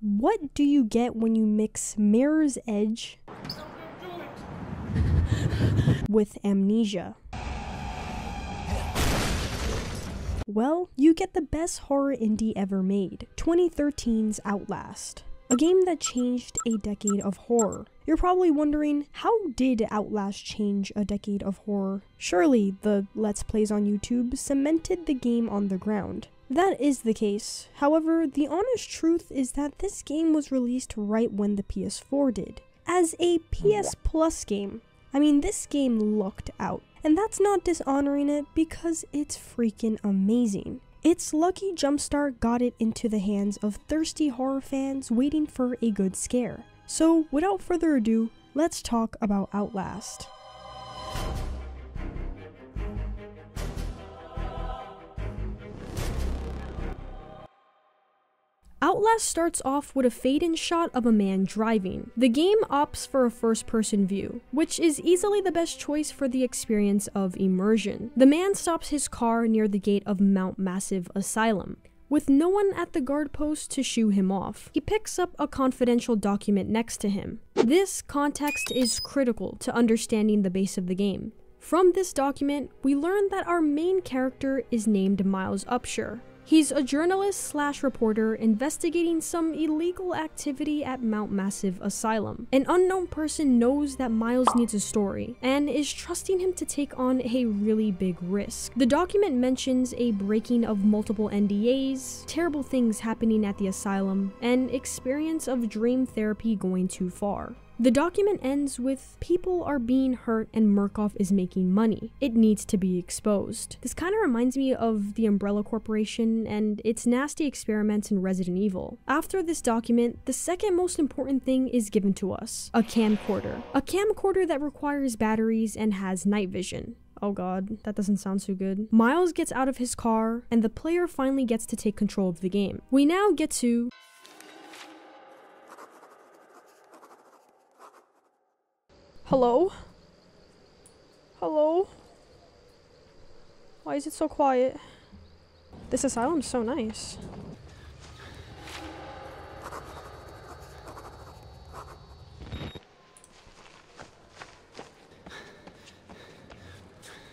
What do you get when you mix Mirror's Edge with Amnesia? Well, you get the best horror indie ever made, 2013's Outlast. A game that changed a decade of horror. You're probably wondering, how did Outlast change a decade of horror? Surely the Let's Plays on YouTube cemented the game on the ground. That is the case. However, the honest truth is that this game was released right when the PS4 did. As a PS Plus game. I mean, this game looked out. And that's not dishonoring it because it's freaking amazing. Its lucky jumpstart got it into the hands of thirsty horror fans waiting for a good scare. So without further ado, let's talk about Outlast. Outlast starts off with a fade-in shot of a man driving. The game opts for a first-person view, which is easily the best choice for the experience of immersion. The man stops his car near the gate of Mount Massive Asylum, with no one at the guard post to shoo him off. He picks up a confidential document next to him. This context is critical to understanding the base of the game. From this document, we learn that our main character is named Miles Upshur. He's a journalist/reporter investigating some illegal activity at Mount Massive Asylum. An unknown person knows that Miles needs a story and is trusting him to take on a really big risk. The document mentions a breaking of multiple NDAs, terrible things happening at the asylum, and experience of dream therapy going too far. The document ends with people are being hurt and Murkoff is making money. It needs to be exposed. This kind of reminds me of the Umbrella Corporation and its nasty experiments in Resident Evil. After this document, the second most important thing is given to us, a camcorder. A camcorder that requires batteries and has night vision. Oh god, that doesn't sound so good. Miles gets out of his car and the player finally gets to take control of the game. We now get to Hello? Hello? Why is it so quiet? This asylum's so nice.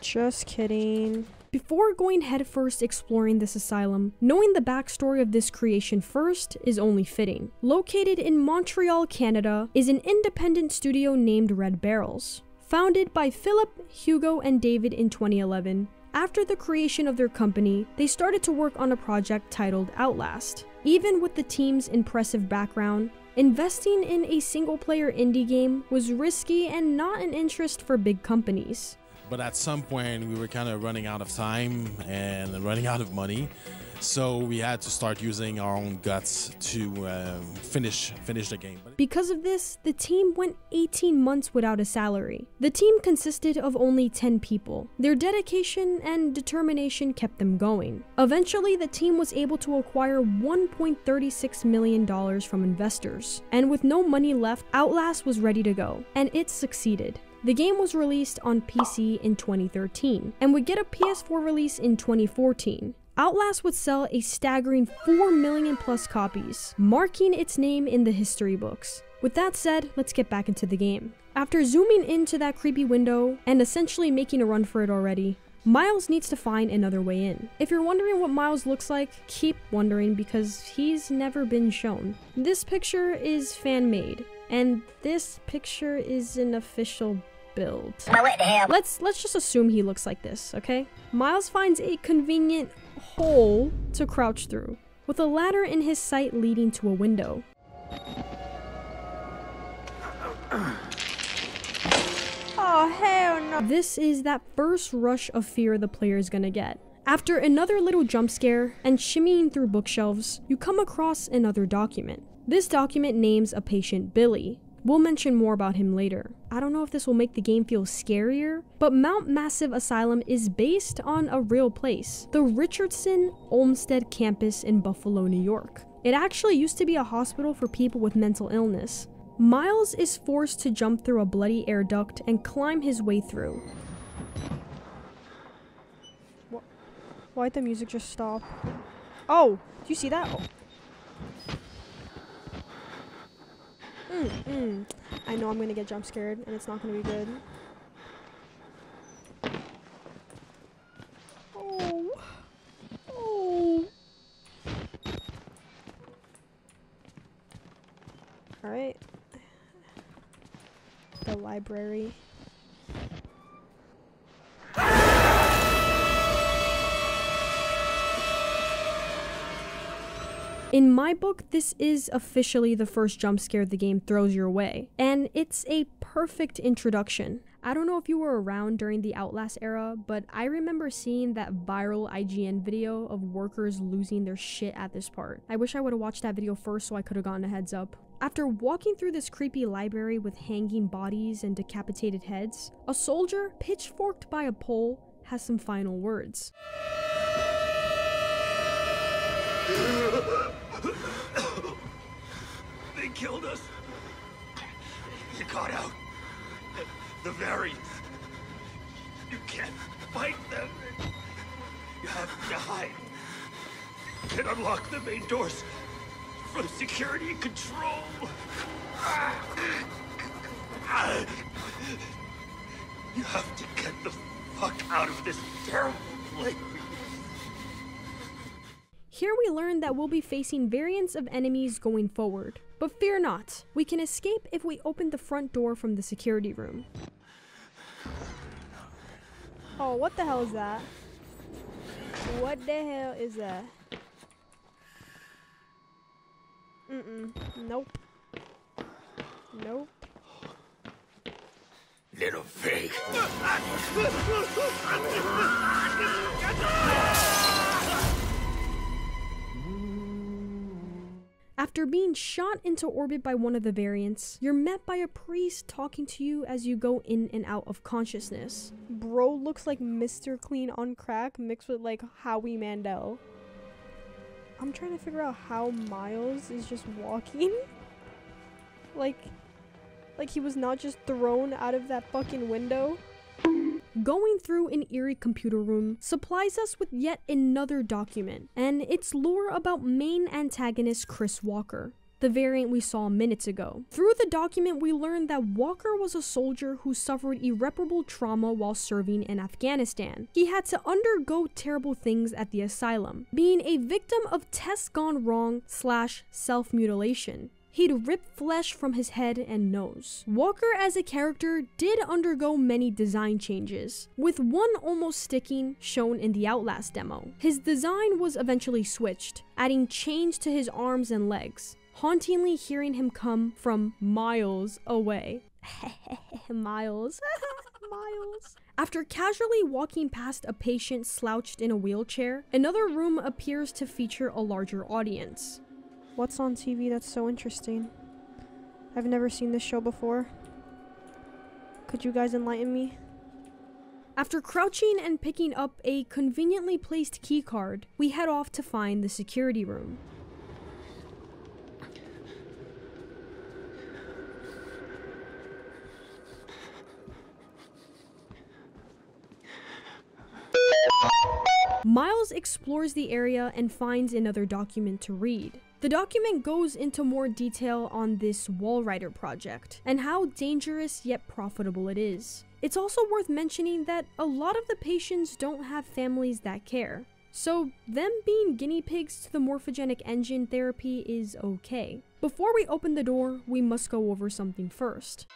Just kidding. Before going headfirst exploring this asylum, knowing the backstory of this creation first is only fitting. Located in Montreal, Canada, is an independent studio named Red Barrels. Founded by Philip, Hugo, and David in 2011, after the creation of their company, they started to work on a project titled Outlast. Even with the team's impressive background, investing in a single-player indie game was risky and not an interest for big companies. But at some point, we were kind of running out of time and running out of money. So we had to start using our own guts to finish the game. Because of this, the team went 18 months without a salary. The team consisted of only 10 people. Their dedication and determination kept them going. Eventually, the team was able to acquire $1.36 million from investors. And with no money left, Outlast was ready to go. And it succeeded. The game was released on PC in 2013, and would get a PS4 release in 2014. Outlast would sell a staggering 4 million plus copies, marking its name in the history books. With that said, let's get back into the game. After zooming into that creepy window, and essentially making a run for it already, Miles needs to find another way in. If you're wondering what Miles looks like, keep wondering because he's never been shown. This picture is fan-made, and this picture is an official build. Let's just assume he looks like this, okay? Miles finds a convenient hole to crouch through, with a ladder in his sight leading to a window. Oh hell no! This is that first rush of fear the player is gonna get. After another little jump scare and shimmying through bookshelves, you come across another document. This document names a patient Billy. We'll mention more about him later. I don't know if this will make the game feel scarier, but Mount Massive Asylum is based on a real place, the Richardson Olmsted campus in Buffalo, New York. It actually used to be a hospital for people with mental illness. Miles is forced to jump through a bloody air duct and climb his way through. Why'd the music just stop? Oh, do you see that? Oh. I know I'm gonna get jump scared and it's not gonna be good. Oh. Oh. Alright. The library. In my book, this is officially the first jump scare the game throws your way, and it's a perfect introduction. I don't know if you were around during the Outlast era, but I remember seeing that viral IGN video of workers losing their shit at this part. I wish I would have watched that video first so I could have gotten a heads up. After walking through this creepy library with hanging bodies and decapitated heads, a soldier, pitchforked by a pole, has some final words. They killed us. You got out. The variants. You can't fight them. You have to hide. You can unlock the main doors from security control. You have to get the fuck out of this terrible place. Here we learn that we'll be facing variants of enemies going forward. But fear not, we can escape if we open the front door from the security room. Oh, what the hell is that? What the hell is that? Nope. Nope. Little pig. After being shot into orbit by one of the variants, you're met by a priest talking to you as you go in and out of consciousness. Bro looks like Mr. Clean on crack mixed with like Howie Mandel. I'm trying to figure out how Miles is just walking. like he was not just thrown out of that fucking window. Going through an eerie computer room supplies us with yet another document, and it's lore about main antagonist Chris Walker, the variant we saw minutes ago. Through the document, we learned that Walker was a soldier who suffered irreparable trauma while serving in Afghanistan. He had to undergo terrible things at the asylum, being a victim of tests gone wrong / self-mutilation. He'd rip flesh from his head and nose. Walker as a character did undergo many design changes, with one almost sticking shown in the Outlast demo. His design was eventually switched, adding chains to his arms and legs, hauntingly hearing him come from miles away. Miles. Miles. After casually walking past a patient slouched in a wheelchair, another room appears to feature a larger audience. What's on TV that's so interesting? I've never seen this show before. Could you guys enlighten me? After crouching and picking up a conveniently placed keycard, we head off to find the security room. Miles explores the area and finds another document to read. The document goes into more detail on this Walrider project and how dangerous yet profitable it is. It's also worth mentioning that a lot of the patients don't have families that care, so them being guinea pigs to the morphogenic engine therapy is okay. Before we open the door, we must go over something first.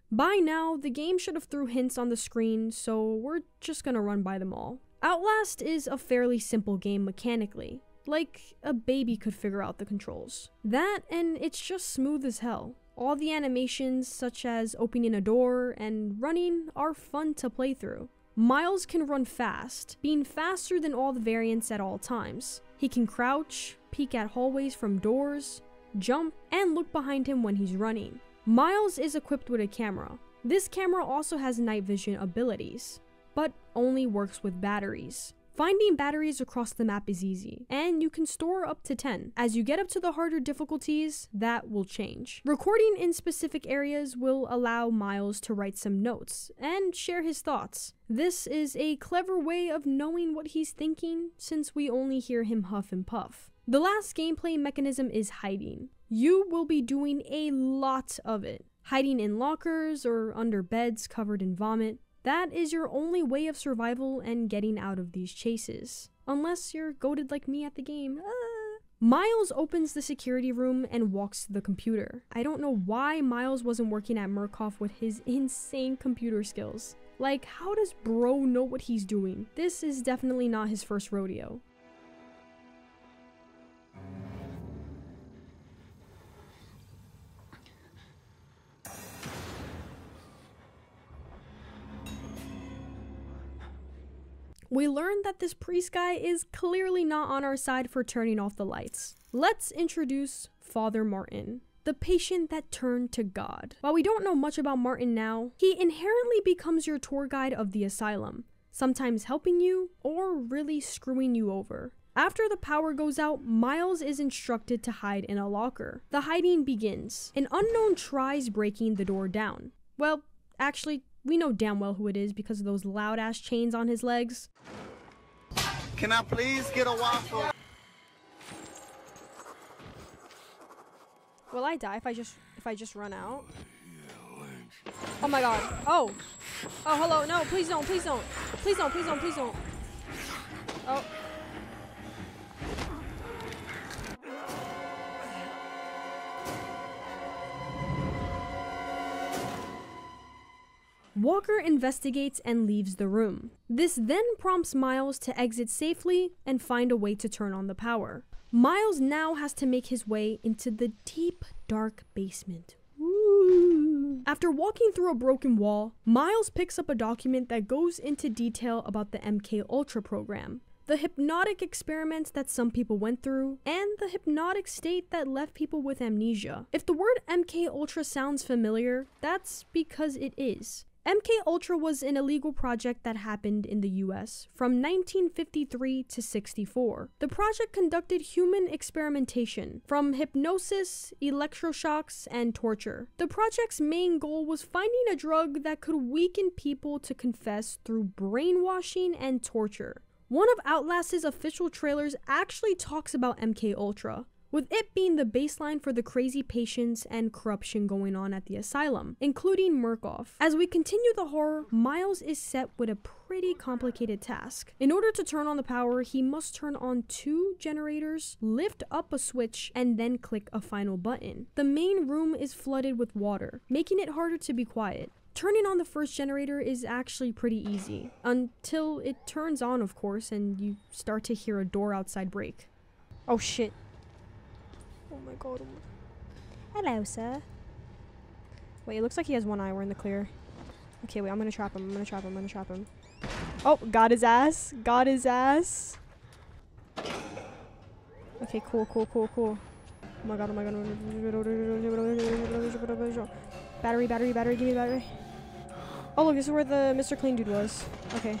By now, the game should have threw hints on the screen, so we're just gonna run by them all. Outlast is a fairly simple game mechanically, like a baby could figure out the controls. That, and it's just smooth as hell. All the animations, such as opening a door and running, are fun to play through. Miles can run fast, being faster than all the variants at all times. He can crouch, peek at hallways from doors, jump, and look behind him when he's running. Miles is equipped with a camera. This camera also has night vision abilities, but only works with batteries. Finding batteries across the map is easy, and you can store up to 10. As you get up to the harder difficulties, that will change. Recording in specific areas will allow Miles to write some notes and share his thoughts. This is a clever way of knowing what he's thinking, since we only hear him huff and puff. The last gameplay mechanism is hiding. You will be doing a lot of it. Hiding in lockers or under beds covered in vomit. That is your only way of survival and getting out of these chases. Unless you're goated like me at the game. Miles opens the security room and walks to the computer. I don't know why Miles wasn't working at Murkoff with his insane computer skills. Like, how does bro know what he's doing? This is definitely not his first rodeo. We learned that this priest guy is clearly not on our side for turning off the lights. Let's introduce Father Martin, the patient that turned to God. While we don't know much about Martin now, he inherently becomes your tour guide of the asylum, sometimes helping you or really screwing you over. After the power goes out, Miles is instructed to hide in a locker. The hiding begins. An unknown tries breaking the door down. Well, actually, we know damn well who it is because of those loud-ass chains on his legs. Can I please get a waffle? Will I die if I just run out? Oh my god. Oh. Oh, hello. No, please don't. Please don't. Please don't. Please don't. Please don't. Oh. Walker investigates and leaves the room. This then prompts Miles to exit safely and find a way to turn on the power. Miles now has to make his way into the deep, dark basement. Woo. After walking through a broken wall, Miles picks up a document that goes into detail about the MK program, the hypnotic experiments that some people went through, and the hypnotic state that left people with amnesia. If the word MK sounds familiar, that's because it is. MK was an illegal project that happened in the US from 1953 to 64. The project conducted human experimentation, from hypnosis, electroshocks, and torture. The project's main goal was finding a drug that could weaken people to confess through brainwashing and torture. One of Outlast's official trailers actually talks about MK Ultra, with it being the baseline for the crazy patients and corruption going on at the asylum, including Murkoff. As we continue the horror, Miles is set with a pretty complicated task. In order to turn on the power, he must turn on 2 generators, lift up a switch, and then click a final button. The main room is flooded with water, making it harder to be quiet. Turning on the first generator is actually pretty easy, until it turns on, of course, and you start to hear a door outside break. Oh shit. Oh my god. Hello, sir. Wait, it looks like he has one eye. We're in the clear. Okay, wait, I'm gonna trap him. I'm gonna trap him. I'm gonna trap him. Oh, got his ass. Got his ass. Okay, cool, cool, cool, cool. Oh my god, oh my god. Battery, battery, battery. Give me the battery. Oh, look, this is where the Mr. Clean dude was. Okay.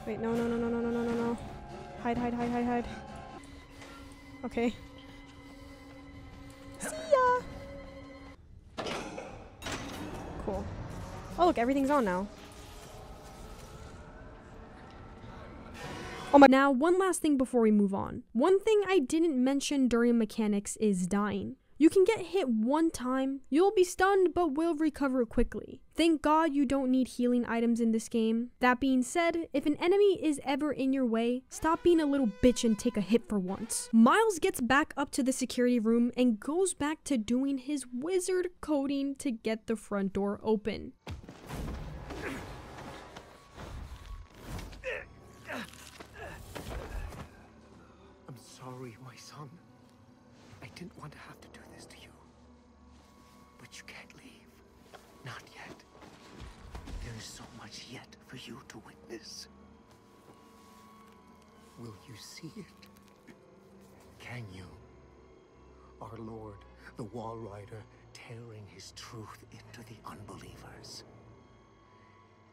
Wait, no, no, no, no, no, no, no, no, no. Hide, hide, hide, hide, hide. Okay. See ya! Cool. Oh, look, everything's on now. Oh my. Now, one last thing before we move on. One thing I didn't mention during mechanics is dying. You can get hit one time, you'll be stunned, but will recover quickly. Thank God you don't need healing items in this game. That being said, if an enemy is ever in your way, stop being a little bitch and take a hit for once. Miles gets back up to the security room and goes back to doing his wizard coding to get the front door open. I'm sorry, my son. I didn't want to have to do this to you. But you can't leave. Not yet. There is so much yet for you to witness. Will you see it? Can you? Our Lord, the Wall Rider, tearing his truth into the unbelievers.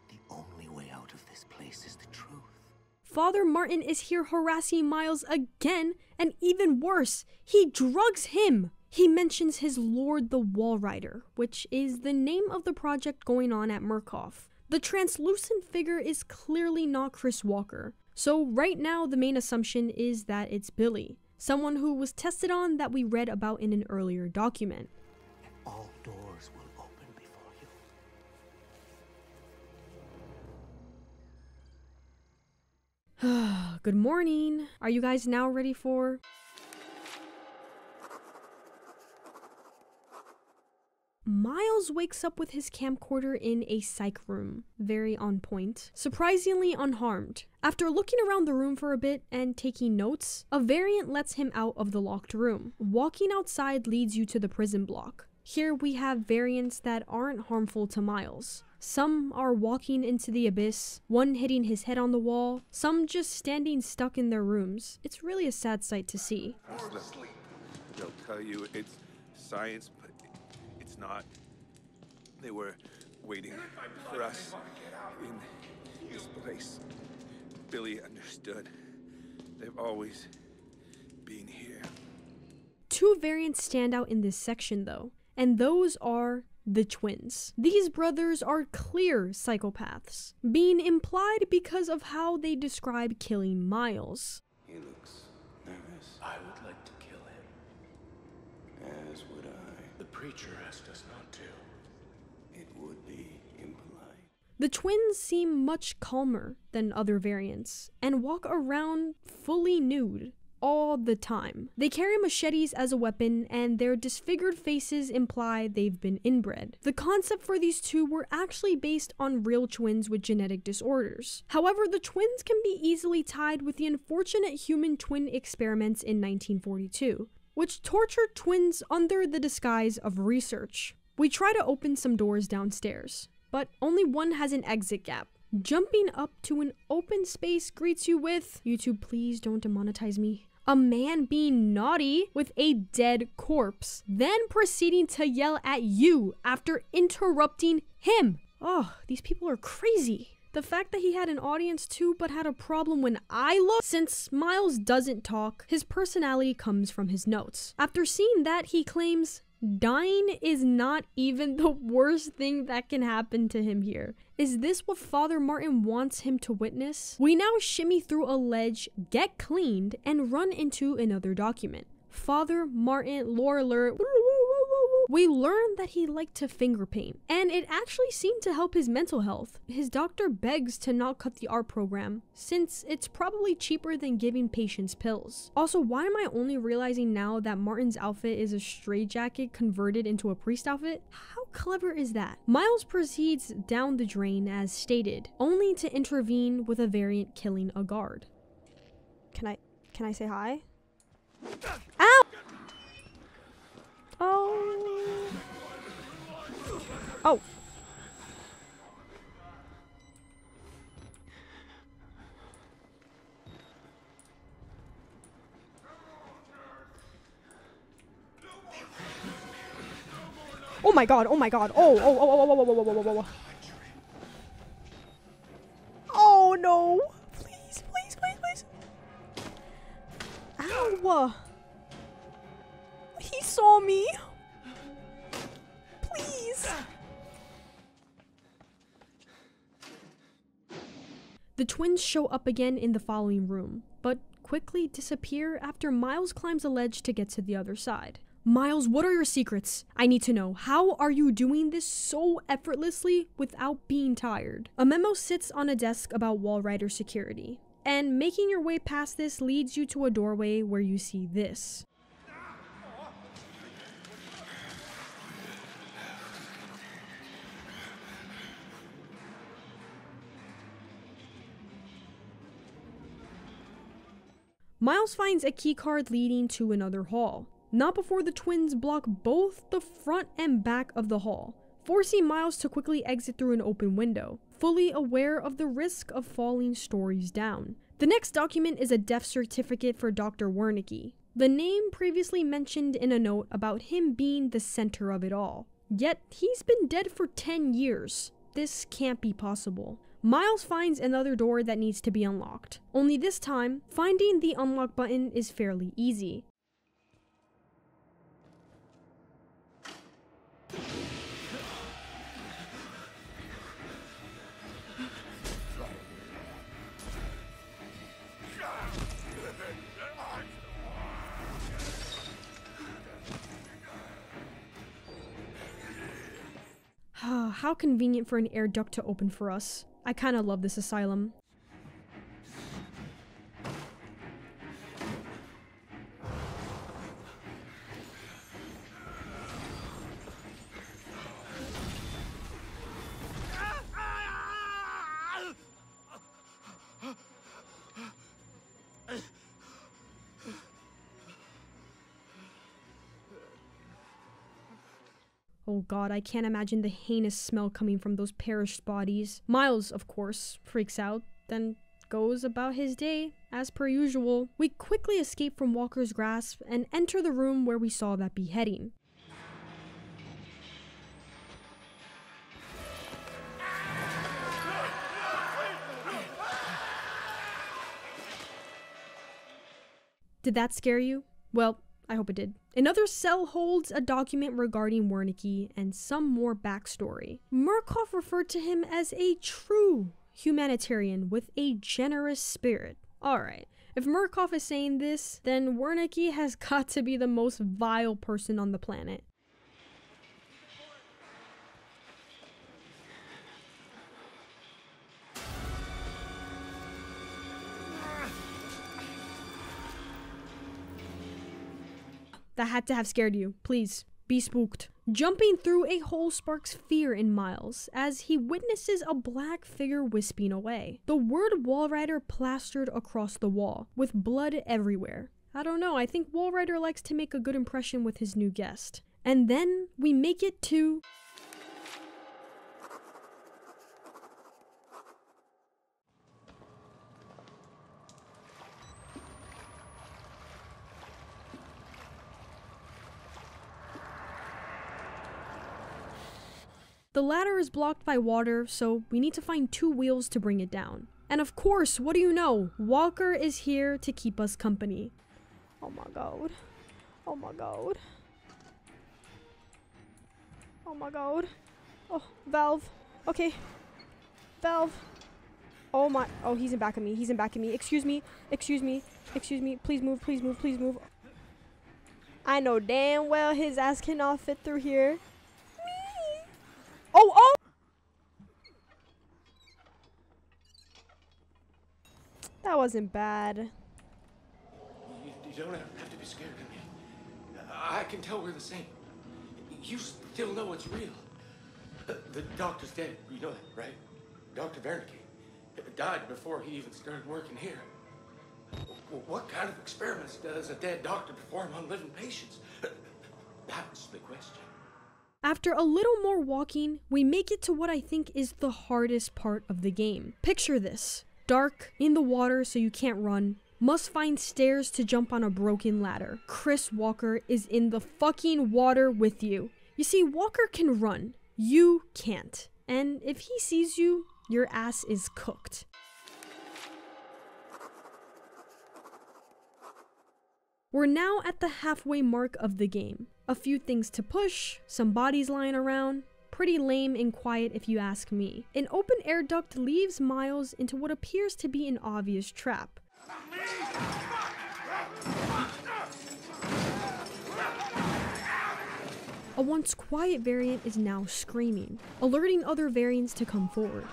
The only way out of this place is the truth. Father Martin is here harassing Miles again, and even worse, he drugs him. He mentions his Lord the Walrider, which is the name of the project going on at Murkoff. The translucent figure is clearly not Chris Walker, so right now the main assumption is that it's Billy, someone who was tested on that we read about in an earlier document. All doors will open before you. Good morning. Are you guys now ready for... Miles wakes up with his camcorder in a psych room, very on point, surprisingly unharmed. After looking around the room for a bit and taking notes, a variant lets him out of the locked room. Walking outside leads you to the prison block. Here we have variants that aren't harmful to Miles. Some are walking into the abyss, one hitting his head on the wall, some just standing stuck in their rooms. It's really a sad sight to see. They'll tell you it's science, but it's not. They were waiting for us in this place. Billy understood. They've always been here. Two variants stand out in this section though, and those are the twins. These brothers are clear psychopaths, being implied because of how they describe killing Miles. He looks nervous. I would like to kill him. As would I. The preacher asked us not to. It would be impolite. The twins seem much calmer than other variants, and walk around fully nude all the time. They carry machetes as a weapon, and their disfigured faces imply they've been inbred. The concept for these two were actually based on real twins with genetic disorders. However, the twins can be easily tied with the unfortunate human twin experiments in 1942, which tortured twins under the disguise of research. We try to open some doors downstairs, but only one has an exit gap. Jumping up to an open space greets you with, YouTube please don't demonetize me, a man being naughty with a dead corpse, then proceeding to yell at you after interrupting him. Oh, these people are crazy. The fact that he had an audience too but had a problem when I looked, since Miles doesn't talk, his personality comes from his notes. After seeing that, he claims dying is not even the worst thing that can happen to him here. Is this what Father Martin wants him to witness? We now shimmy through a ledge, get cleaned, and run into another document. Father Martin lore alert. We learn that he liked to finger paint, and it actually seemed to help his mental health. His doctor begs to not cut the art program, since it's probably cheaper than giving patients pills. Also, why am I only realizing now that Martin's outfit is a straitjacket converted into a priest outfit? How clever is that? Miles proceeds down the drain as stated, only to intervene with a variant killing a guard. Can I say hi? Ow! Oh. Oh. Oh my god, oh my god. Oh. Oh no. Please. Ow. He saw me. Please. The twins show up again in the following room, but quickly disappear after Miles climbs a ledge to get to the other side. Miles, what are your secrets? I need to know. How are you doing this so effortlessly without being tired? A memo sits on a desk about Walrider security, and making your way past this leads you to a doorway where you see this. Miles finds a keycard leading to another hall, not before the twins block both the front and back of the hall, forcing Miles to quickly exit through an open window, fully aware of the risk of falling stories down. The next document is a death certificate for Dr. Wernicke, the name previously mentioned in a note about him being the center of it all. Yet, he's been dead for 10 years. This can't be possible. Miles finds another door that needs to be unlocked. Only this time, finding the unlock button is fairly easy. How convenient for an air duct to open for us. I kinda love this asylum. Oh god, I can't imagine the heinous smell coming from those perished bodies. Miles, of course, freaks out, then goes about his day, as per usual. We quickly escape from Walker's grasp and enter the room where we saw that beheading. Did that scare you? Well, I hope it did. Another cell holds a document regarding Wernicke and some more backstory. Murkoff referred to him as a true humanitarian with a generous spirit. Alright, if Murkoff is saying this, then Wernicke has got to be the most vile person on the planet. That had to have scared you. Please, be spooked. Jumping through a hole sparks fear in Miles as he witnesses a black figure wisping away. The word Walrider plastered across the wall, with blood everywhere. I don't know, I think Walrider likes to make a good impression with his new guest. And then we make it to... The ladder is blocked by water, so we need to find 2 wheels to bring it down. And of course, what do you know? Walker is here to keep us company. Oh my god. Oh my god. Oh my god. Oh, Valve. Okay. Valve. Oh my. Oh, he's in back of me. He's in back of me. Excuse me. Excuse me. Excuse me. Please move. Please move. Please move. I know damn well his ass cannot fit through here. Oh, oh! That wasn't bad. You don't have to be scared of me. I can tell we're the same. You still know it's real. The doctor's dead. You know that, right? Dr. Wernicke died before he even started working here. What kind of experiments does a dead doctor perform on living patients? That's the question. After a little more walking, we make it to what I think is the hardest part of the game. Picture this. Dark, in the water so you can't run, must find stairs to jump on a broken ladder. Chris Walker is in the fucking water with you. You see, Walker can run. You can't. And if he sees you, your ass is cooked. We're now at the halfway mark of the game. A few things to push, some bodies lying around. Pretty lame and quiet if you ask me. An open air duct leaves Miles into what appears to be an obvious trap. A once quiet variant is now screaming, alerting other variants to come forward.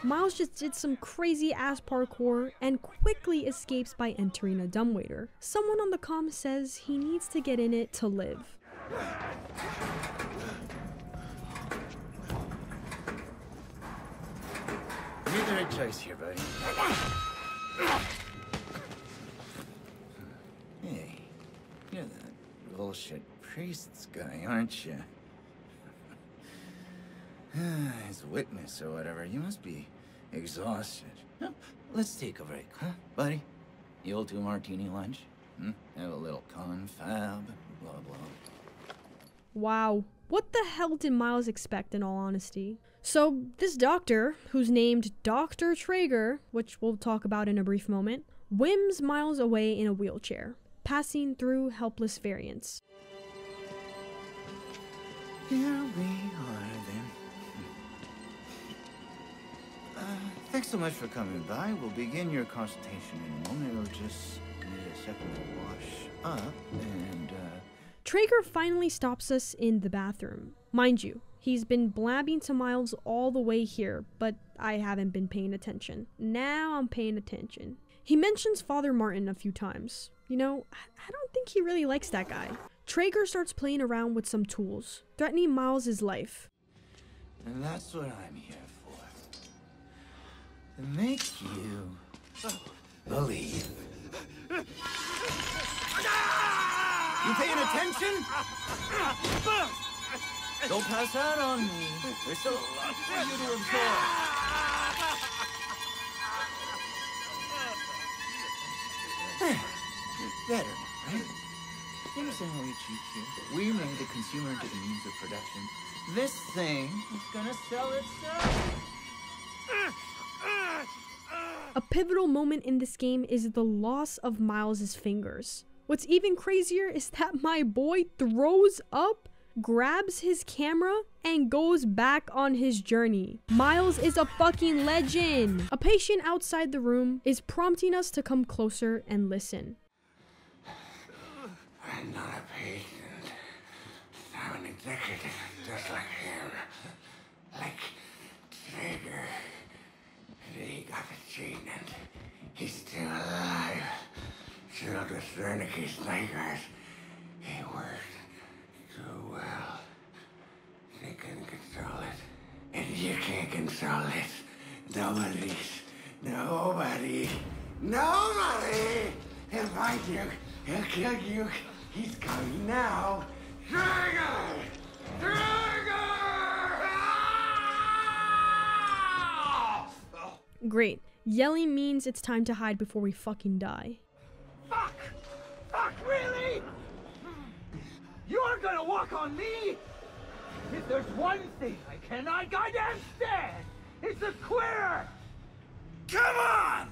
Miles just did some crazy ass parkour and quickly escapes by entering a dumbwaiter. Someone on the comm says he needs to get in it to live. You made the right choice here, buddy. Hey, you're that bullshit priest's guy, aren't you? As a witness or whatever, you must be exhausted. Let's take a break, huh, buddy? The old 2-martini lunch? Have a little confab, blah blah. Wow. What the hell did Miles expect, in all honesty? So, this doctor, who's named Dr. Traeger, which we'll talk about in a brief moment, whims Miles away in a wheelchair, passing through helpless variants. Here we are then. Thanks so much for coming by. We'll begin your consultation in a moment. We'll just need a second to wash up and, Traeger finally stops us in the bathroom. Mind you, he's been blabbing to Miles all the way here, but I haven't been paying attention. Now I'm paying attention. He mentions Father Martin a few times. You know, I don't think he really likes that guy. Traeger starts playing around with some tools, threatening Miles' life. And that's what I'm here for. To make you believe. You paying attention? Don't pass out on me. There's still a lot for you to absorb. Better, right? You understand how we cheat here? We made the consumer into the means of production. This thing is gonna sell itself. A pivotal moment in this game is the loss of Miles' fingers. What's even crazier is that my boy throws up, grabs his camera, and goes back on his journey. Miles is a fucking legend! A patient outside the room is prompting us to come closer and listen. I'm not a patient. I'm an executive, just like him. Like Traeger. He got the treatment. He's still alive. Killed with Wernicke snipers. He worked so well. They couldn't control it. And you can't control it. Nobody. He'll find you. He'll kill you. He's coming now. Traeger! Traeger! Great. Yelling means it's time to hide before we fucking die. Fuck! Fuck, really? You're gonna walk on me? If there's one thing I cannot goddamn stand, it's a quitter! Come on!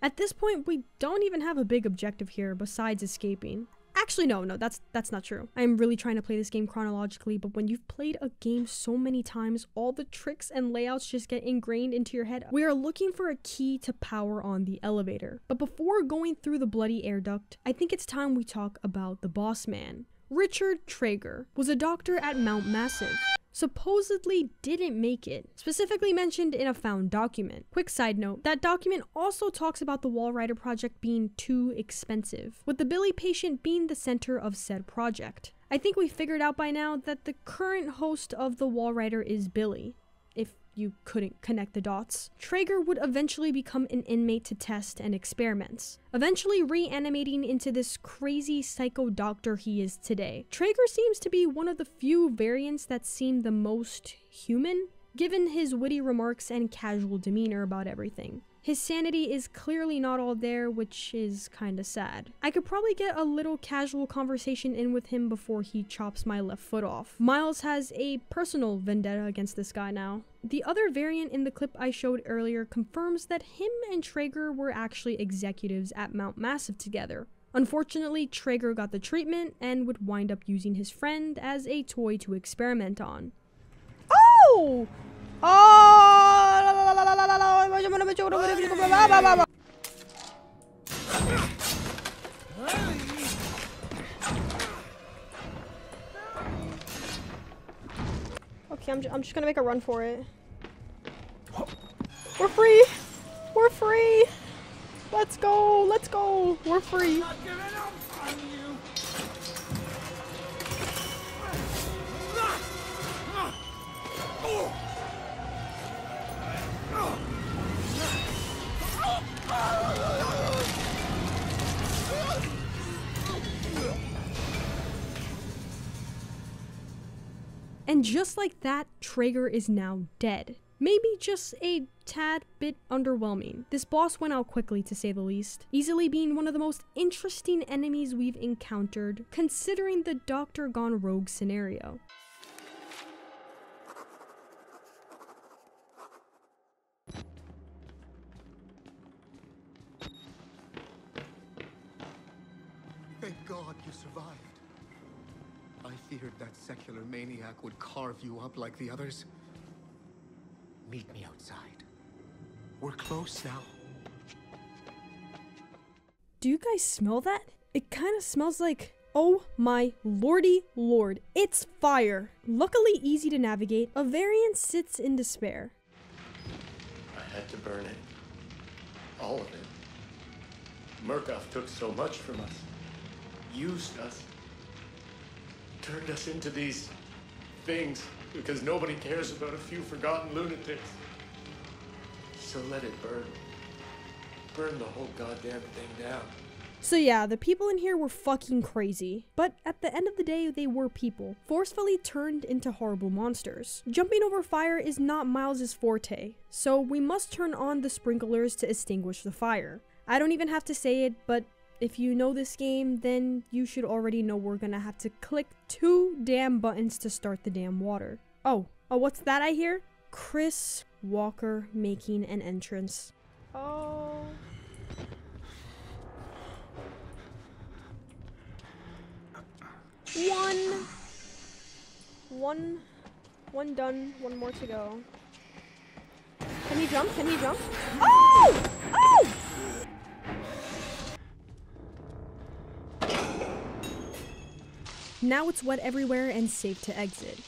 At this point, we don't even have a big objective here besides escaping. Actually, no, that's not true. I'm really trying to play this game chronologically, but when you've played a game so many times, all the tricks and layouts just get ingrained into your head. We are looking for a key to power on the elevator. But before going through the bloody air duct, I think it's time we talk about the boss man. Richard Traeger was a doctor at Mount Massive. Supposedly didn't make it, specifically mentioned in a found document. Quick side note, that document also talks about the Walrider project being too expensive, with the Billy patient being the center of said project. I think we figured out by now that the current host of the Walrider is Billy, if you couldn't connect the dots. Traeger would eventually become an inmate to test and experiments, eventually reanimating into this crazy psycho doctor he is today. Traeger seems to be one of the few variants that seem the most human, given his witty remarks and casual demeanor about everything. His sanity is clearly not all there, which is kinda sad. I could probably get a little casual conversation in with him before he chops my left foot off. Miles has a personal vendetta against this guy now. The other variant in the clip I showed earlier confirms that him and Traeger were actually executives at Mount Massive together. Unfortunately, Traeger got the treatment and would wind up using his friend as a toy to experiment on. Oh! Okay, I'm just gonna make a run for it. We're free! We're free! Let's go! Let's go! We're free! And just like that, Traeger is now dead. maybe just a tad bit underwhelming. This boss went out quickly, to say the least, easily being one of the most interesting enemies we've encountered, considering the Doctor Gone Rogue scenario. Thank God you survived. I feared that secular maniac would carve you up like the others. Meet me outside. We're close now. Do you guys smell that? It kind of smells like, oh my lordy lord, it's fire. Luckily easy to navigate, a variant sits in despair. I had to burn it. All of it. Murkoff took so much from us. Used us. Turned us into these things because nobody cares about a few forgotten lunatics. So let it burn. Burn the whole goddamn thing down. So yeah, the people in here were fucking crazy. But at the end of the day, they were people, forcefully turned into horrible monsters. Jumping over fire is not Miles's forte, so we must turn on the sprinklers to extinguish the fire. I don't even have to say it, but if you know this game, then you should already know we're gonna have to click 2 damn buttons to start the damn water. Oh, what's that I hear? Chris Walker making an entrance. Oh. One done, one more to go. Can he jump? Can he jump? Oh! Oh! Now it's wet everywhere and safe to exit.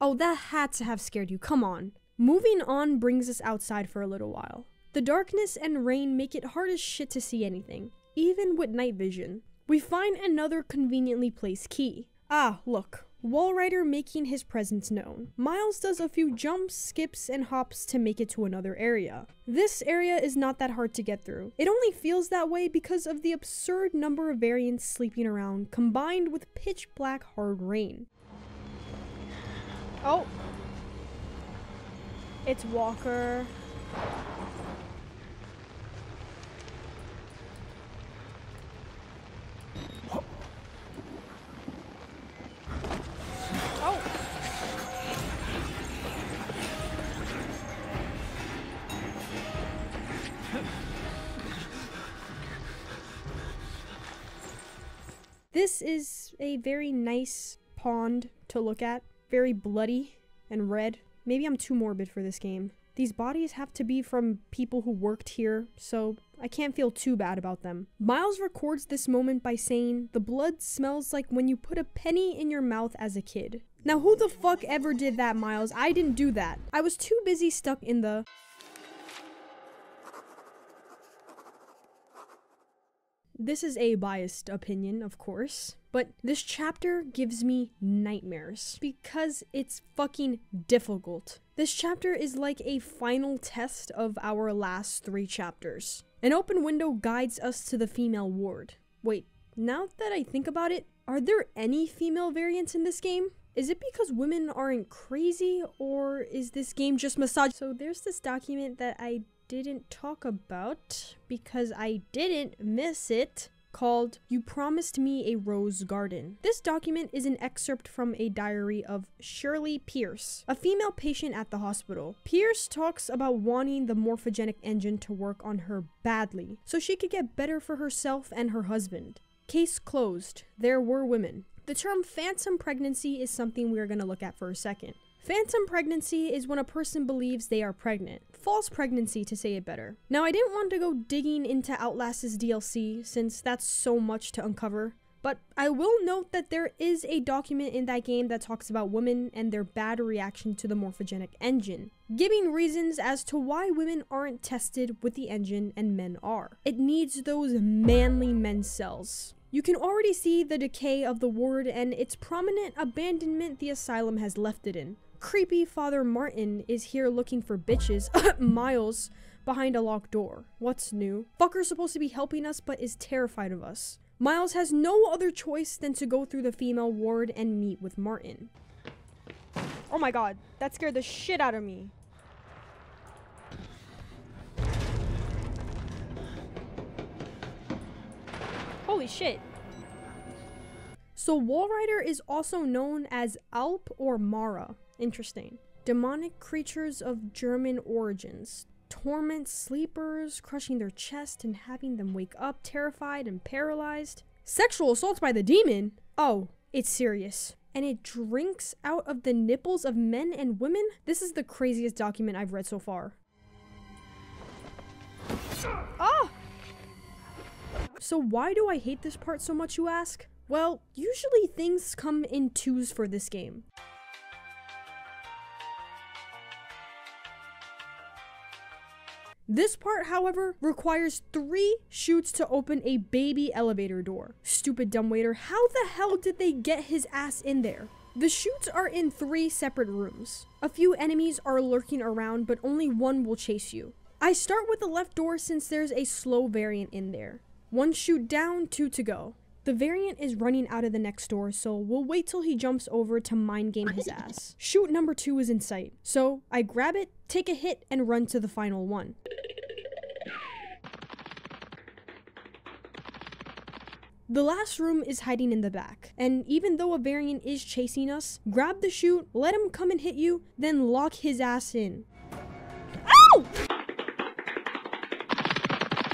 Oh, that had to have scared you, come on. Moving on brings us outside for a little while. The darkness and rain make it hard as shit to see anything, even with night vision. We find another conveniently placed key. Ah, look. Walrider making his presence known. Miles does a few jumps, skips, and hops to make it to another area. This area is not that hard to get through. It only feels that way because of the absurd number of variants sleeping around combined with pitch black hard rain. Oh. It's Walker. Oh. This is a very nice pond to look at. Very bloody and red. Maybe I'm too morbid for this game. These bodies have to be from people who worked here, so I can't feel too bad about them. Miles records this moment by saying, "The blood smells like when you put a penny in your mouth as a kid." Now who the fuck ever did that, Miles? I didn't do that. I was too busy stuck in the... This is a biased opinion, of course, but this chapter gives me nightmares because it's fucking difficult. This chapter is like a final test of our last 3 chapters. An open window guides us to the female ward. Wait, now that I think about it, are there any female variants in this game? Is it because women aren't crazy, or is this game just massage? So there's this document that I didn't talk about because I didn't miss it, called "You Promised Me a Rose Garden." This document is an excerpt from a diary of Shirley Pierce, a female patient at the hospital. Pierce talks about wanting the morphogenic engine to work on her badly so she could get better for herself and her husband. Case closed. There were women. The term phantom pregnancy is something we are going to look at for a second. Phantom pregnancy is when a person believes they are pregnant. False pregnancy, to say it better. Now, I didn't want to go digging into Outlast's DLC, since that's so much to uncover, but I will note that there is a document in that game that talks about women and their bad reaction to the morphogenic engine, giving reasons as to why women aren't tested with the engine and men are. It needs those manly men cells. You can already see the decay of the ward and its prominent abandonment the asylum has left it in. Creepy Father Martin is here looking for bitches, Miles, behind a locked door. What's new? Fucker's supposed to be helping us but is terrified of us. Miles has no other choice than to go through the female ward and meet with Martin. Oh my god, that scared the shit out of me. Holy shit. So Walrider is also known as Alp or Mara. Interesting. Demonic creatures of German origins. Torment sleepers, crushing their chest and having them wake up terrified and paralyzed. Sexual assault by the demon? Oh, it's serious. And it drinks out of the nipples of men and women? This is the craziest document I've read so far. Ah! So why do I hate this part so much, you ask? Well, usually things come in twos for this game. This part, however, requires 3 chutes to open a baby elevator door. Stupid dumbwaiter, how the hell did they get his ass in there? The chutes are in 3 separate rooms. A few enemies are lurking around, but only one will chase you. I start with the left door since there's a slow variant in there. 1 chute down, 2 to go. The variant is running out of the next door, so we'll wait till he jumps over to mind game his ass. Chute number 2 is in sight, so I grab it, take a hit, and run to the final one. The last room is hiding in the back, and even though a variant is chasing us, grab the chute, let him come and hit you, then lock his ass in. Ow!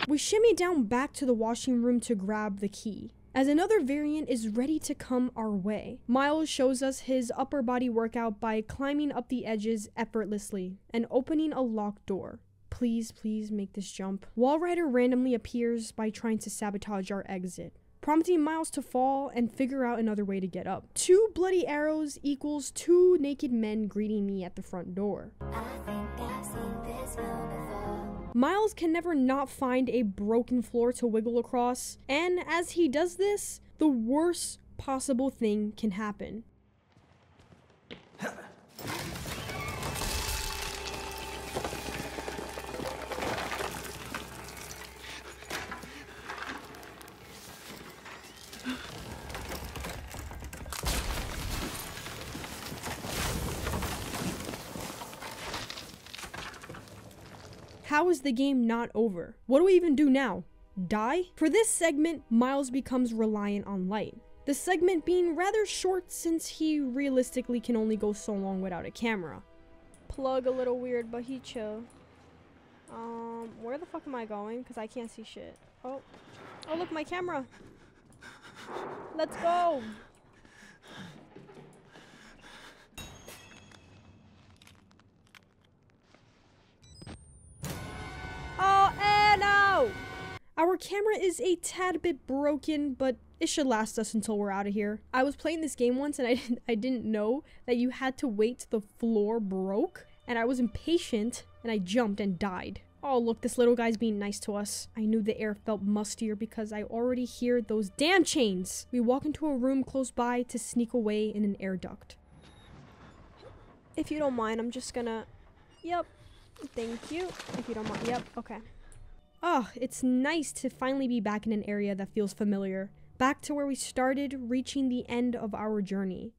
We shimmy down back to the washing room to grab the key. As another variant is ready to come our way, Miles shows us his upper body workout by climbing up the edges effortlessly and opening a locked door. Please, please make this jump. Walrider randomly appears by trying to sabotage our exit, prompting Miles to fall and figure out another way to get up. 2 bloody arrows equals 2 naked men greeting me at the front door. Miles can never not find a broken floor to wiggle across, and as he does this, the worst possible thing can happen. How is the game not over? What do we even do now? Die? For this segment, Miles becomes reliant on light. The segment being rather short since he realistically can only go so long without a camera. Plug a little weird, but he chill. Where the fuck am I going? Because I can't see shit. Oh, look, my camera. Let's go. No! Our camera is a tad bit broken, but it should last us until we're out of here. I was playing this game once and I didn't know that you had to wait till the floor broke, and I was impatient and I jumped and died. Oh look, this little guy's being nice to us. I knew the air felt mustier because I already hear those damn chains. We walk into a room close by to sneak away in an air duct. If you don't mind, I'm just gonna... Yep. Thank you. If you don't mind. Yep. Okay. Oh, it's nice to finally be back in an area that feels familiar. Back to where we started, reaching the end of our journey.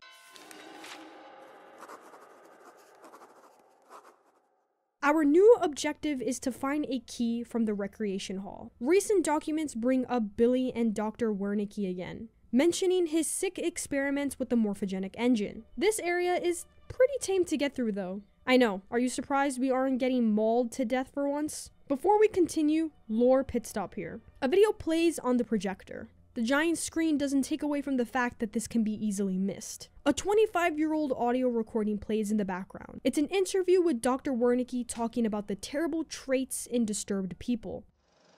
Our new objective is to find a key from the recreation hall. Recent documents bring up Billy and Dr. Wernicke again, mentioning his sick experiments with the morphogenic engine. This area is pretty tame to get through though. I know, are you surprised we aren't getting mauled to death for once? Before we continue, lore pit stop here. A video plays on the projector. The giant screen doesn't take away from the fact that this can be easily missed. A 25-year-old audio recording plays in the background. It's an interview with Dr. Wernicke talking about the terrible traits in disturbed people.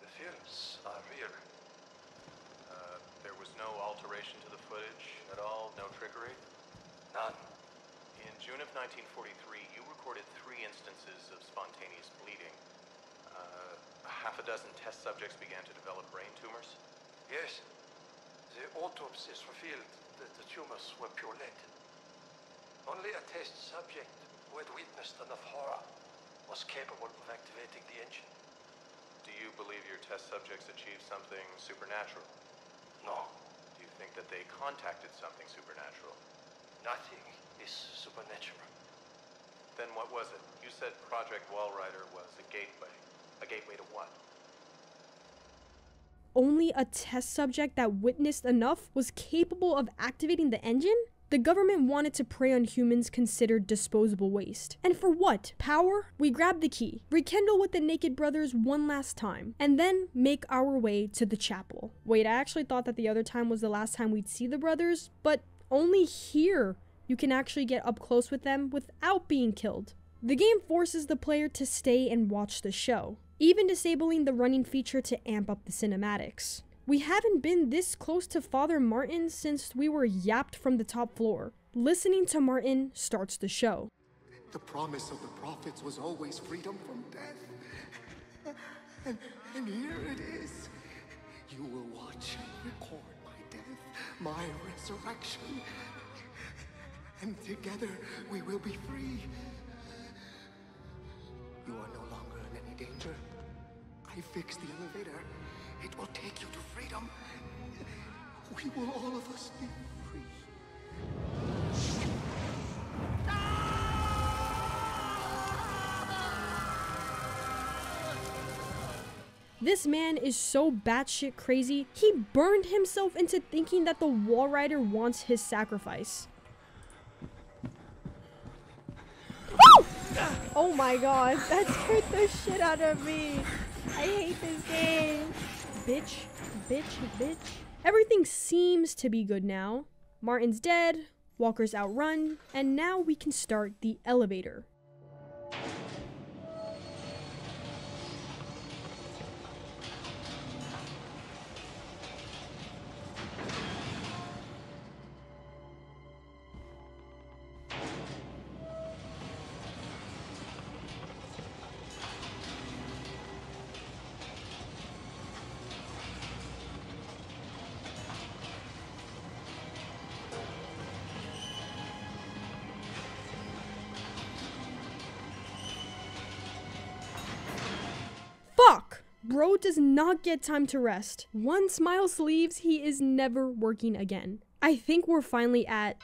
The films are real. There was no alteration to the footage at all, no trickery? None. In June of 1943, you recorded 3 instances of spontaneous bleeding. Half a dozen test subjects began to develop brain tumors? Yes. The autopsies revealed that the tumors were pure lead. Only a test subject who had witnessed enough horror was capable of activating the engine. Do you believe your test subjects achieved something supernatural? No. Do you think that they contacted something supernatural? Nothing is supernatural. Then what was it? You said Project Wallrider was a gateway. A gateway to what? Only a test subject that witnessed enough was capable of activating the engine? The government wanted to prey on humans considered disposable waste. And for what? Power? We grab the key, rekindle with the Naked Brothers one last time, and then make our way to the chapel. Wait, I actually thought that the other time was the last time we'd see the brothers, but only here you can actually get up close with them without being killed. The game forces the player to stay and watch the show, even disabling the running feature to amp up the cinematics. We haven't been this close to Father Martin since we were yapped from the top floor. Listening to Martin starts the show. The promise of the prophets was always freedom from death. And here it is. You will watch and record my death, my resurrection. And together we will be free. You are no longer in any danger. I fixed the elevator. It will take you to freedom. We will all of us be free. This man is so batshit crazy, he burned himself into thinking that the Wallrider wants his sacrifice. Oh my god, that scared the shit out of me. I hate this game. Bitch, bitch, bitch. Everything seems to be good now. Martin's dead, Walker's outrun, and now we can start the elevator. Fuck! Bro does not get time to rest. Once Miles leaves, he is never working again. I think we're finally at...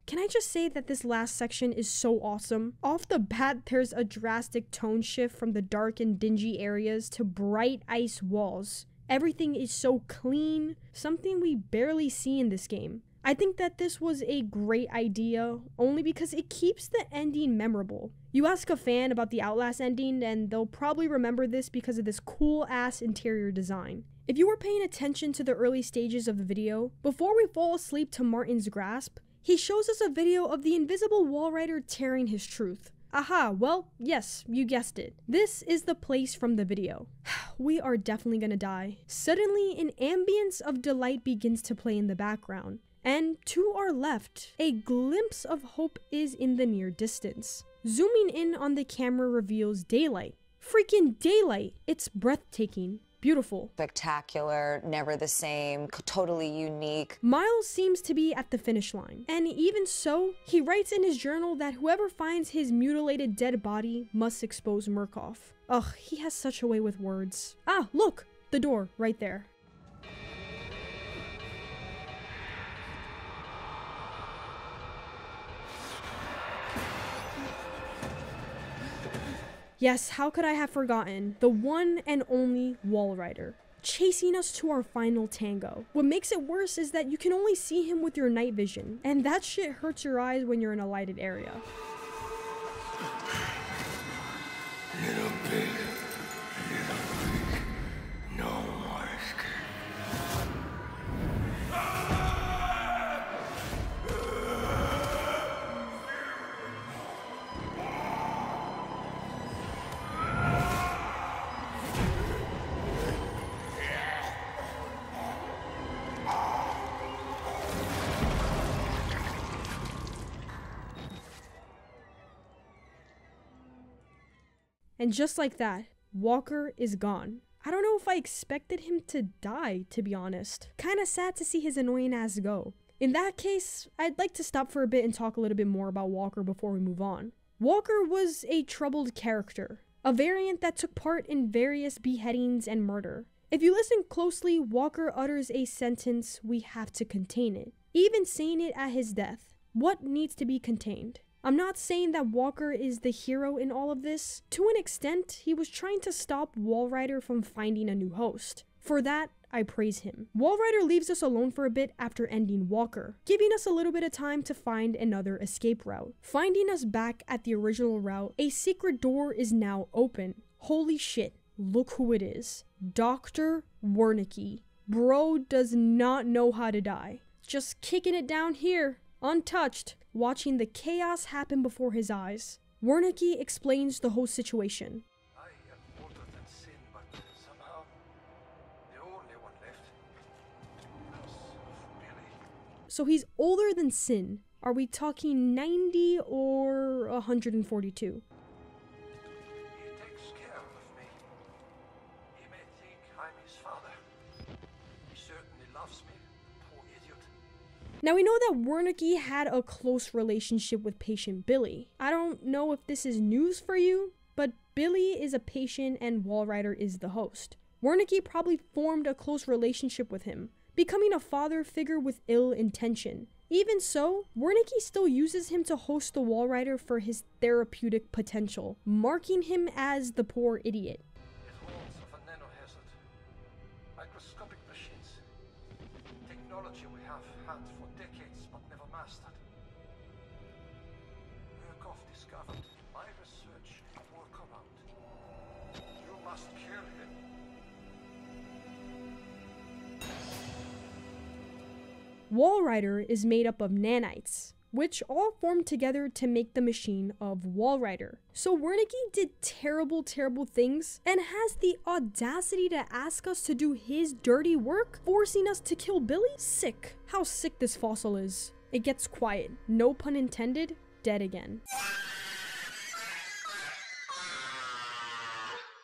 Can I just say that this last section is so awesome? Off the bat, there's a drastic tone shift from the dark and dingy areas to bright ice walls. Everything is so clean, something we barely see in this game. I think that this was a great idea, only because it keeps the ending memorable. You ask a fan about the Outlast ending, and they'll probably remember this because of this cool-ass interior design. If you were paying attention to the early stages of the video, before we fall asleep to Martin's grasp, he shows us a video of the invisible Wallrider tearing his truth. Aha, well, yes, you guessed it. This is the place from the video. We are definitely gonna die. Suddenly, an ambience of delight begins to play in the background. And to our left, a glimpse of hope is in the near distance. Zooming in on the camera reveals daylight. Freaking daylight! It's breathtaking. Beautiful. Spectacular, never the same, totally unique. Miles seems to be at the finish line. And even so, he writes in his journal that whoever finds his mutilated dead body must expose Murkoff. Ugh, he has such a way with words. Ah, look! The door, right there. Yes, how could I have forgotten? The one and only Wallrider, chasing us to our final tango. What makes it worse is that you can only see him with your night vision, and that shit hurts your eyes when you're in a lighted area. Little pig, no more escape. And just like that, Walker is gone. I don't know if I expected him to die, to be honest. Kinda sad to see his annoying ass go. In that case, I'd like to stop for a bit and talk a little bit more about Walker before we move on. Walker was a troubled character. a variant that took part in various beheadings and murder. If you listen closely, Walker utters a sentence, "We have to contain it," even saying it at his death. What needs to be contained? I'm not saying that Walker is the hero in all of this. To an extent, he was trying to stop Walrider from finding a new host. For that, I praise him. Walrider leaves us alone for a bit after ending Walker, giving us a little bit of time to find another escape route. Finding us back at the original route, a secret door is now open. Holy shit, look who it is. Dr. Wernicke. Bro does not know how to die. Just kicking it down here, untouched, watching the chaos happen before his eyes. Wernicke explains the whole situation. I am older than Sin, but somehow the only one left. Because of Billy. So he's older than Sin. Are we talking 90 or 142? He takes care of me. He may think I'm his father. He certainly loves me, poor idiot. Now we know that Wernicke had a close relationship with patient Billy. I don't know if this is news for you, but Billy is a patient and Walrider is the host. Wernicke probably formed a close relationship with him, becoming a father figure with ill intention. Even so, Wernicke still uses him to host the Walrider for his therapeutic potential, marking him as the poor idiot. It warns of a nanohazard. Microscopic machines. Technology we have had for decades but never mastered. Murkoff discovered my research workaround. You must kill him. Walrider is made up of nanites, which all form together to make the machine of Walrider. So Wernicke did terrible things and has the audacity to ask us to do his dirty work, forcing us to kill Billy? Sick. How sick this fossil is. It gets quiet. No pun intended. Dead again.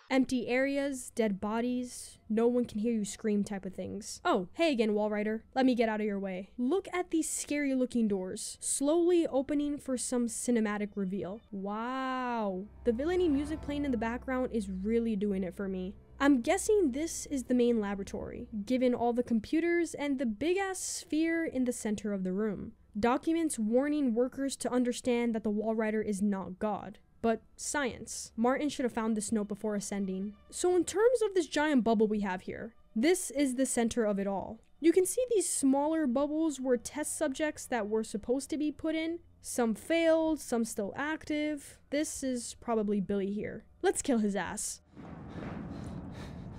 Empty areas, dead bodies, no one can hear you scream type of things. Oh, hey again, Walrider. Let me get out of your way. Look at these scary looking doors, slowly opening for some cinematic reveal. Wow. The villainy music playing in the background is really doing it for me. I'm guessing this is the main laboratory, given all the computers and the big ass sphere in the center of the room. Documents warning workers to understand that the Walrider is not God, but science. Martin should have found this note before ascending. So in terms of this giant bubble we have here, this is the center of it all. You can see these smaller bubbles were test subjects that were supposed to be put in. Some failed, some still active. This is probably Billy here. Let's kill his ass.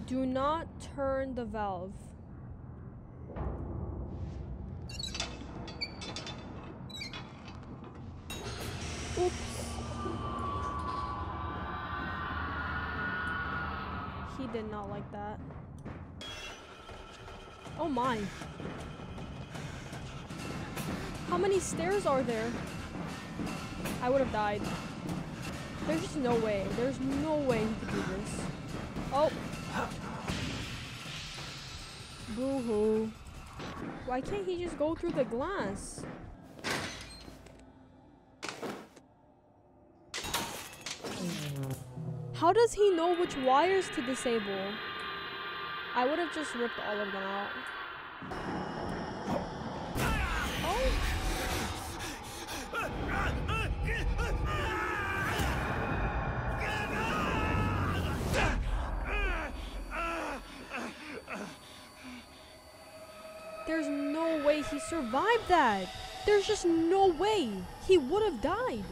Do not turn the valve. Oops. He did not like that. Oh my. How many stairs are there? I would have died. There's just no way. There's no way he could do this. Oh. Boo-hoo. Why can't he just go through the glass? How does he know which wires to disable? I would have just ripped all of them out. Oh. There's no way he survived that. There's just no way. He would have died.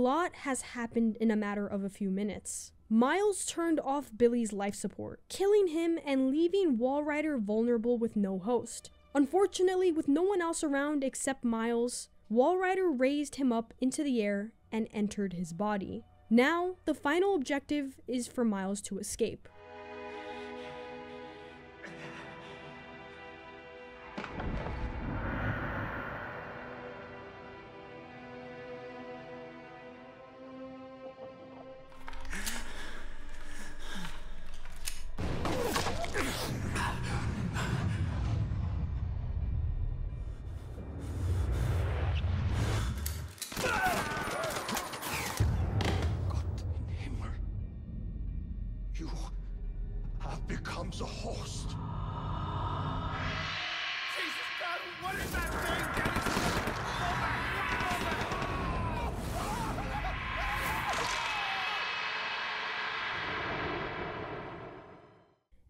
lot has happened in a matter of a few minutes. Miles turned off Billy's life support, killing him and leaving Walrider vulnerable with no host. Unfortunately, with no one else around except Miles, Walrider raised him up into the air and entered his body. Now, the final objective is for Miles to escape. The host. Jesus God, what is that thing?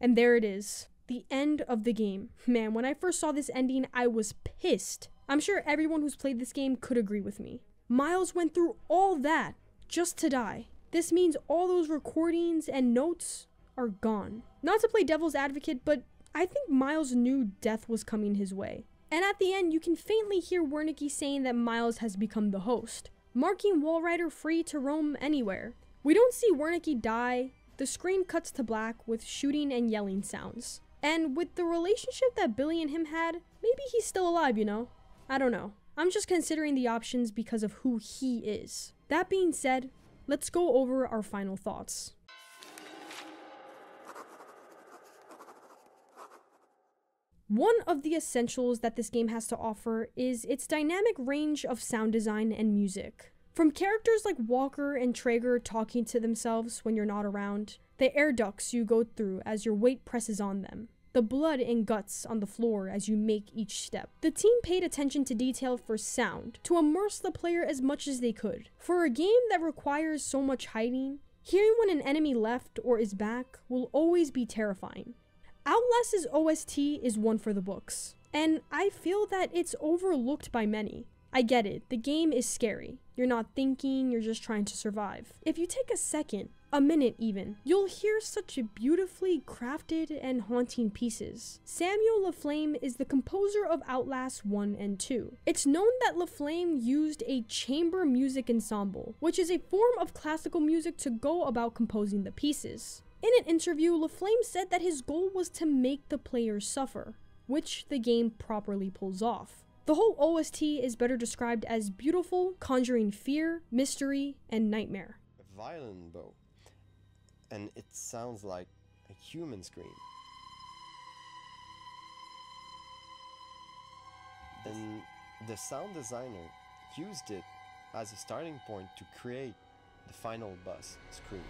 And there it is, the end of the game. Man, when I first saw this ending, I was pissed. I'm sure everyone who's played this game could agree with me. Miles went through all that just to die. This means all those recordings and notes are gone. Not to play devil's advocate, but I think Miles knew death was coming his way. And at the end, you can faintly hear Wernicke saying that Miles has become the host, marking Walrider free to roam anywhere. We don't see Wernicke die. The screen cuts to black with shooting and yelling sounds. And with the relationship that Billy and him had, maybe he's still alive, you know? I don't know. I'm just considering the options because of who he is. That being said, let's go over our final thoughts. One of the essentials that this game has to offer is its dynamic range of sound design and music. From characters like Walker and Traeger talking to themselves when you're not around, the air ducts you go through as your weight presses on them, the blood and guts on the floor as you make each step. The team paid attention to detail for sound, to immerse the player as much as they could. For a game that requires so much hiding, hearing when an enemy left or is back will always be terrifying. Outlast's OST is one for the books, and I feel that it's overlooked by many. I get it, the game is scary. You're not thinking, you're just trying to survive. If you take a second, a minute even, you'll hear such beautifully crafted and haunting pieces. Samuel LaFlame is the composer of Outlast 1 and 2. It's known that LaFlame used a chamber music ensemble, which is a form of classical music to go about composing the pieces. In an interview, LaFlame said that his goal was to make the players suffer, which the game properly pulls off. The whole OST is better described as beautiful, conjuring fear, mystery, and nightmare. A violin bow, and it sounds like a human scream. Then the sound designer used it as a starting point to create the final boss scream.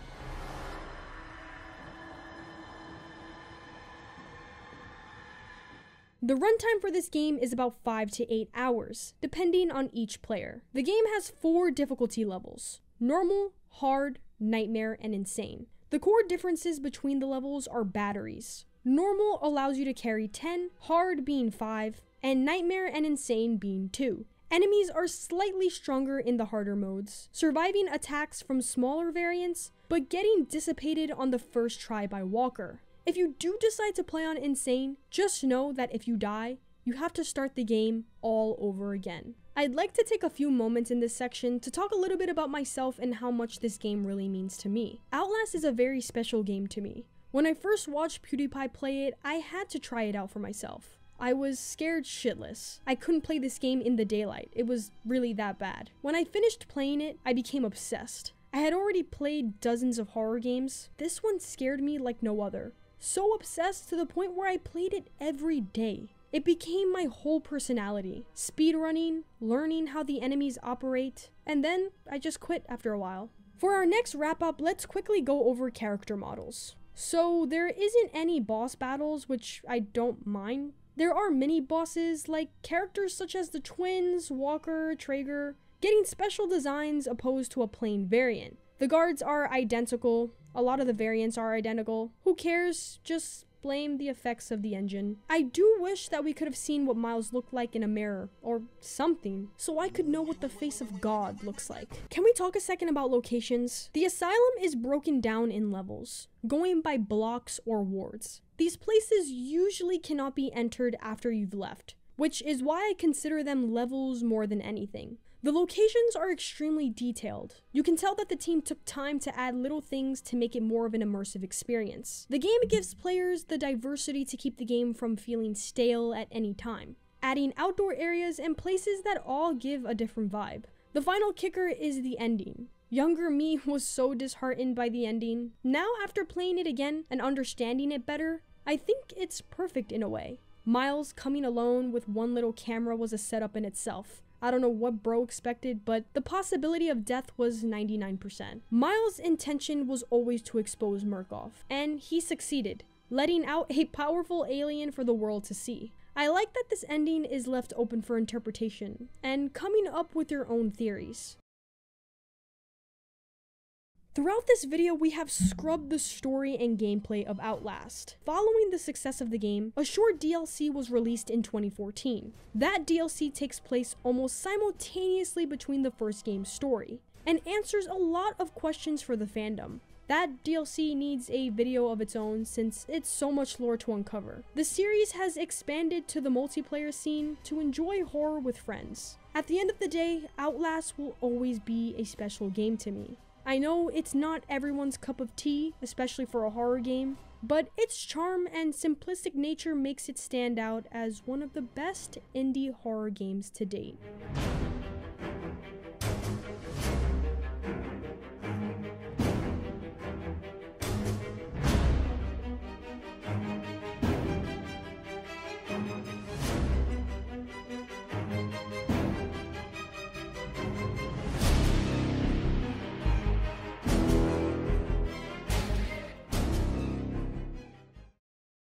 The runtime for this game is about 5 to 8 hours, depending on each player. The game has 4 difficulty levels: normal, hard, nightmare, and insane. The core differences between the levels are batteries. Normal allows you to carry 10, hard being 5, and nightmare and insane being 2. Enemies are slightly stronger in the harder modes, surviving attacks from smaller variants, but getting dissipated on the first try by Walker. If you do decide to play on Insane, just know that if you die, you have to start the game all over again. I'd like to take a few moments in this section to talk a little bit about myself and how much this game really means to me. Outlast is a very special game to me. When I first watched PewDiePie play it, I had to try it out for myself. I was scared shitless. I couldn't play this game in the daylight. It was really that bad. When I finished playing it, I became obsessed. I had already played dozens of horror games. This one scared me like no other. So obsessed to the point where I played it every day. It became my whole personality. Speedrunning, learning how the enemies operate, and then I just quit after a while. For our next wrap up, let's quickly go over character models. So there isn't any boss battles, which I don't mind. There are mini bosses like characters such as the twins, Walker, Traeger, getting special designs opposed to a plain variant. The guards are identical. A lot of the variants are identical. Who cares? Just blame the effects of the engine. I do wish that we could have seen what Miles looked like in a mirror, or something, so I could know what the face of God looks like. Can we talk a second about locations? The asylum is broken down in levels, going by blocks or wards. These places usually cannot be entered after you've left, which is why I consider them levels more than anything. The locations are extremely detailed. You can tell that the team took time to add little things to make it more of an immersive experience. The game gives players the diversity to keep the game from feeling stale at any time, adding outdoor areas and places that all give a different vibe. The final kicker is the ending. Younger me was so disheartened by the ending. Now, after playing it again and understanding it better, I think it's perfect in a way. Miles coming alone with one little camera was a setup in itself. I don't know what bro expected, but the possibility of death was 99%. Miles' intention was always to expose Murkoff, and he succeeded, letting out a powerful alien for the world to see. I like that this ending is left open for interpretation, and coming up with your own theories. Throughout this video, we have scrubbed the story and gameplay of Outlast. Following the success of the game, a short DLC was released in 2014. That DLC takes place almost simultaneously between the first game's story, and answers a lot of questions for the fandom. That DLC needs a video of its own since it's so much lore to uncover. The series has expanded to the multiplayer scene to enjoy horror with friends. At the end of the day, Outlast will always be a special game to me. I know it's not everyone's cup of tea, especially for a horror game, but its charm and simplistic nature makes it stand out as one of the best indie horror games to date.